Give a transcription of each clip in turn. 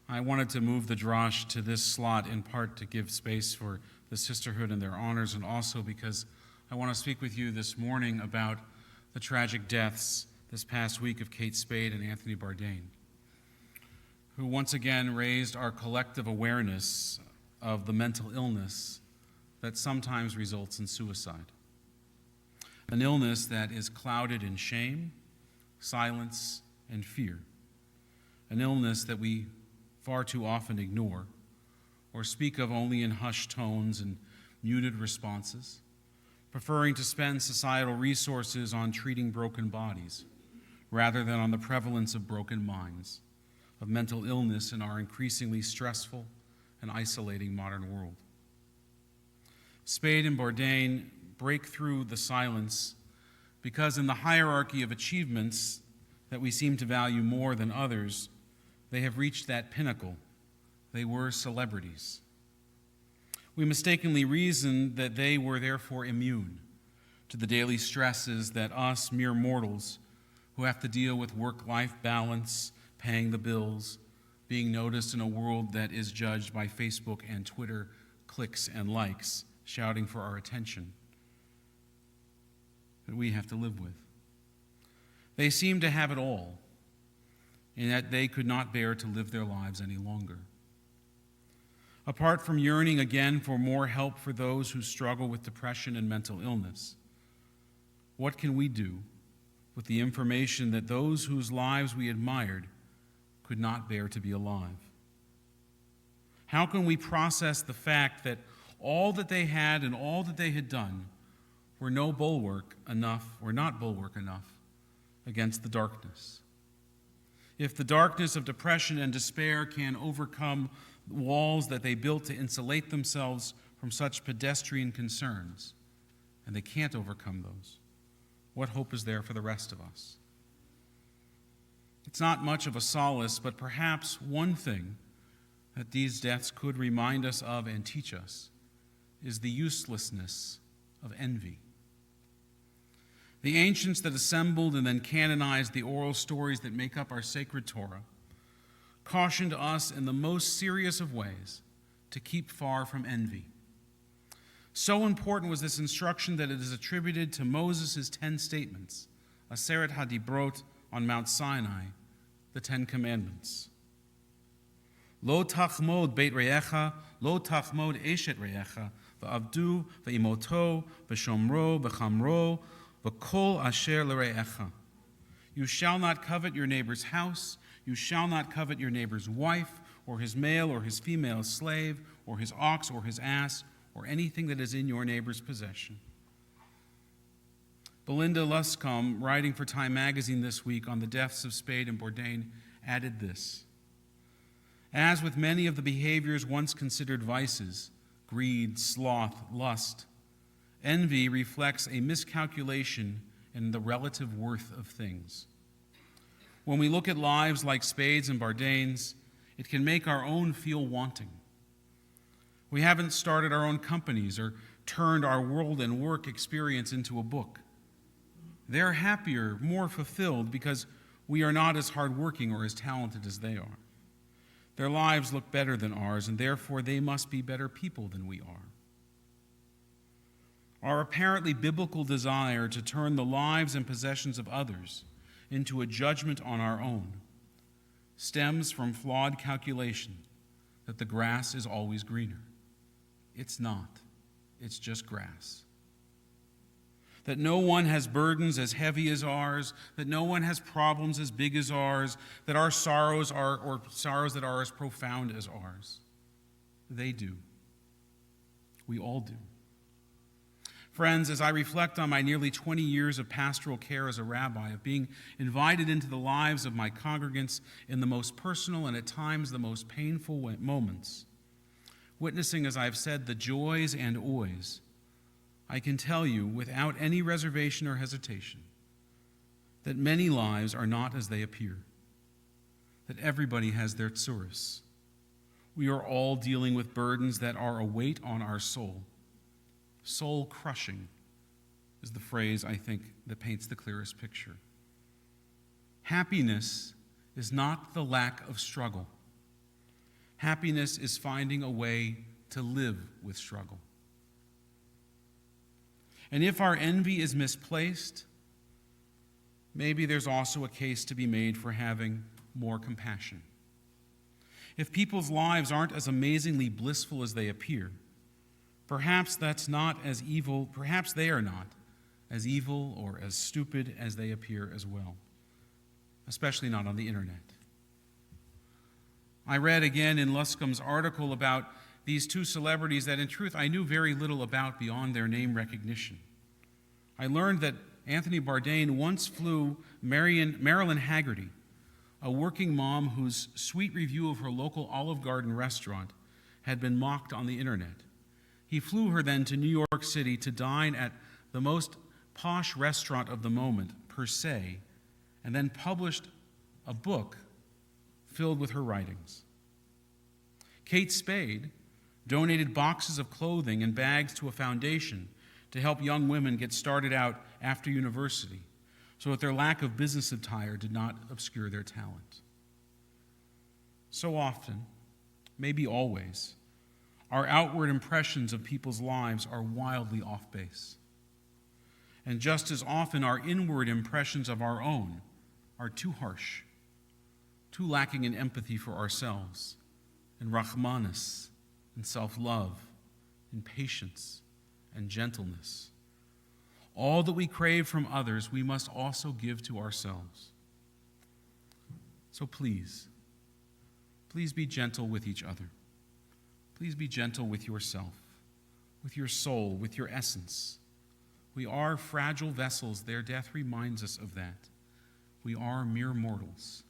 I wanted to move the drash to this slot in part to give space for the sisterhood and their honors, and also because I want to speak with you this morning about the tragic deaths this past week of Kate Spade and Anthony Bourdain, who once again raised our collective awareness of the mental illness that sometimes results in suicide. An illness that is clouded in shame, silence, and fear. An illness that we far too often ignore or speak of only in hushed tones and muted responses, preferring to spend societal resources on treating broken bodies rather than on the prevalence of broken minds, of mental illness in our increasingly stressful and isolating modern world. Spade and Bourdain break through the silence because in the hierarchy of achievements that we seem to value more than others, they have reached that pinnacle. They were celebrities. We mistakenly reason that they were therefore immune to the daily stresses that us mere mortals who have to deal with work-life balance, paying the bills, being noticed in a world that is judged by Facebook and Twitter clicks and likes, shouting for our attention, that we have to live with. They seem to have it all, and that they could not bear to live their lives any longer. Apart from yearning again for more help for those who struggle with depression and mental illness, what can we do with the information that those whose lives we admired could not bear to be alive? How can we process the fact that all that they had and all that they had done were not bulwark enough against the darkness? If the darkness of depression and despair can overcome walls that they built to insulate themselves from such pedestrian concerns, and they can't overcome those, what hope is there for the rest of us? It's not much of a solace, but perhaps one thing that these deaths could remind us of and teach us is the uselessness of envy. The ancients that assembled and then canonized the oral stories that make up our sacred Torah cautioned us in the most serious of ways to keep far from envy. So important was this instruction that it is attributed to Moses' 10 statements, Aseret HaDibrot on Mount Sinai, the 10 Commandments. Lo tachmod beit re'echa, lo tachmod eshet re'echa, va'avdu va'imoto, v'shomro, v'chamro, v'kol asher l're'echa. You shall not covet your neighbor's house, you shall not covet your neighbor's wife, or his male or his female slave, or his ox or his ass, or anything that is in your neighbor's possession. Belinda Luscombe, writing for Time magazine this week on the deaths of Spade and Bourdain, added this: as with many of the behaviors once considered vices, greed, sloth, lust, envy reflects a miscalculation in the relative worth of things. When we look at lives like Spade's and Bourdain's, it can make our own feel wanting. We haven't started our own companies or turned our world and work experience into a book. They're happier, more fulfilled because we are not as hardworking or as talented as they are. Their lives look better than ours, and therefore they must be better people than we are. Our apparently biblical desire to turn the lives and possessions of others into a judgment on our own stems from flawed calculation that the grass is always greener. It's not. It's just grass. That no one has burdens as heavy as ours, that no one has problems as big as ours, that our sorrows are as profound as ours. They do. We all do. Friends, as I reflect on my nearly 20 years of pastoral care as a rabbi, of being invited into the lives of my congregants in the most personal and at times the most painful moments, witnessing, as I've said, the joys and oys, I can tell you without any reservation or hesitation that many lives are not as they appear, that everybody has their tsuris. We are all dealing with burdens that are a weight on our soul. Soul crushing is the phrase, I think, that paints the clearest picture. Happiness is not the lack of struggle. Happiness is finding a way to live with struggle. And if our envy is misplaced, maybe there's also a case to be made for having more compassion. If people's lives aren't as amazingly blissful as they appear, perhaps that's not as evil, perhaps they are not as evil or as stupid as they appear as well, especially not on the internet. I read again in Luscombe's article about these two celebrities that in truth I knew very little about beyond their name recognition. I learned that Anthony Bourdain once flew Marilyn Haggerty, a working mom whose sweet review of her local Olive Garden restaurant had been mocked on the internet. He flew her then to New York City to dine at the most posh restaurant of the moment, per se, and then published a book filled with her writings. Kate Spade donated boxes of clothing and bags to a foundation to help young women get started out after university, so that their lack of business attire did not obscure their talent. So often, maybe always, our outward impressions of people's lives are wildly off base. And just as often, our inward impressions of our own are too harsh, too lacking in empathy for ourselves, in rachmanis, in self-love, in patience, and gentleness. All that we crave from others, we must also give to ourselves. So please be gentle with each other. Please be gentle with yourself, with your soul, with your essence. We are fragile vessels. Their death reminds us of that. We are mere mortals.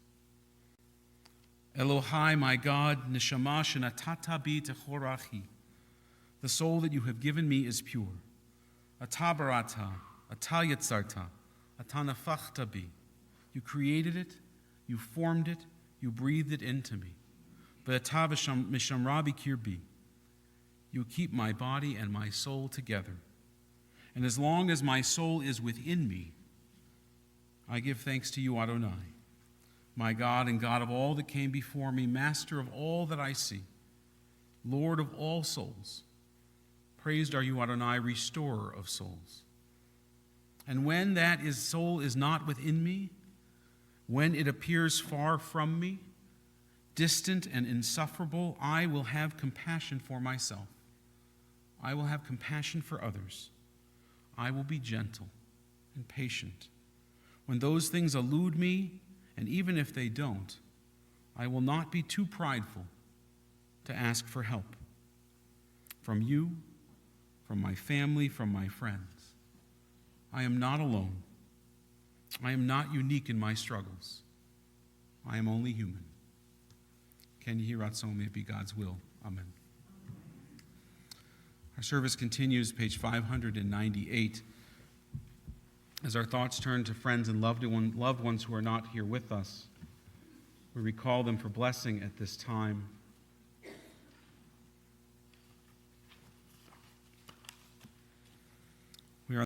Elohai, my God, neshama shenatata bi techorachi. The soul that you have given me is pure. Ata barata, ata yitzarta, ata nafachta bi. You created it, you formed it, you breathed it into me. Ve'ata mishamra bikirbi. You keep my body and my soul together. And as long as my soul is within me, I give thanks to you, Adonai, my God and God of all that came before me, master of all that I see, Lord of all souls. Praised are you, Adonai, restorer of souls. And when soul is not within me, when it appears far from me, distant and insufferable, I will have compassion for myself. I will have compassion for others. I will be gentle and patient. When those things elude me, and even if they don't, I will not be too prideful to ask for help from you, from my family, from my friends. I am not alone. I am not unique in my struggles. I am only human. Can you hear Ratzon? May it be God's will. Amen. Our service continues, page 598. As our thoughts turn to friends and loved ones who are not here with us, we recall them for blessing at this time.